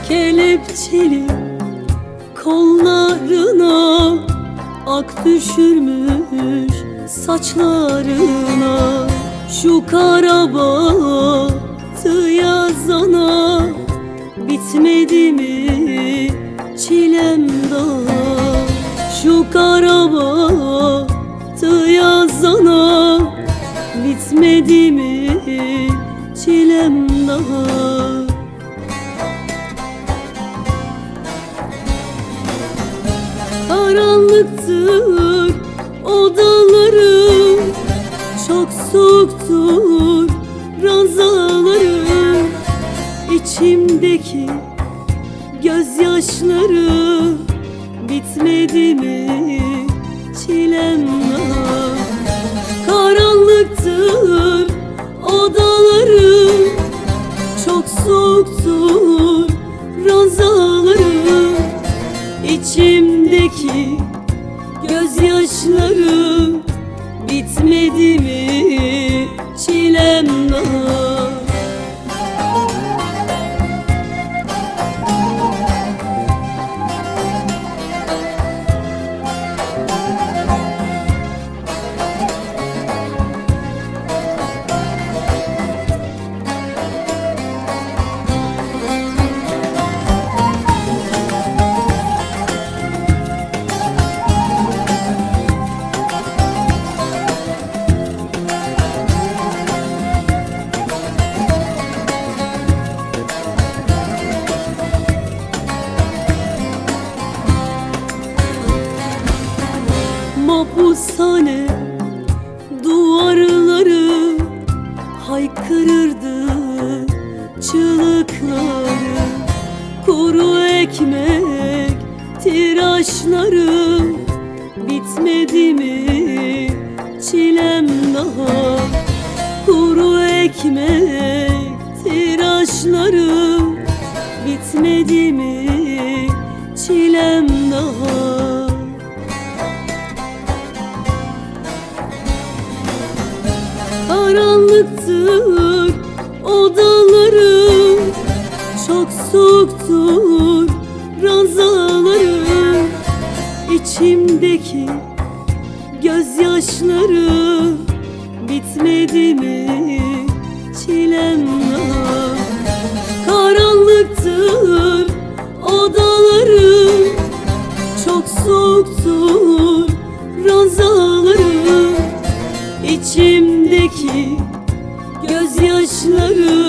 Kelepçeli kollarına, ak düşürmüş saçlarına, şu kara bahtı yazana bitmedi mi çilem daha? Şu kara bahtı yazana bitmedi mi çilem daha? Karanlıktır odalarım, çok soğuktur ranzalarım. İçimdeki gözyaşları bitmedi mi çilem daha? Karanlıktır odalarım, çok soğuktur ranzalarım. İçimdeki gözyaşları bitmedi mi çilem daha? Mapushane duvarları haykırırdı çığlıkları, kuru ekmek tirajları bitmedi mi çilem daha? Kuru ekmek tirajları bitmedi mi çilem daha? Karanlıktır odalarım, çok soğuktur ranzalarım. İçimdeki gözyaşları bitmedi mi çilem daha? Karanlıktır odalarım, çok soğuktur ranzalarım. İçimdeki gözyaşları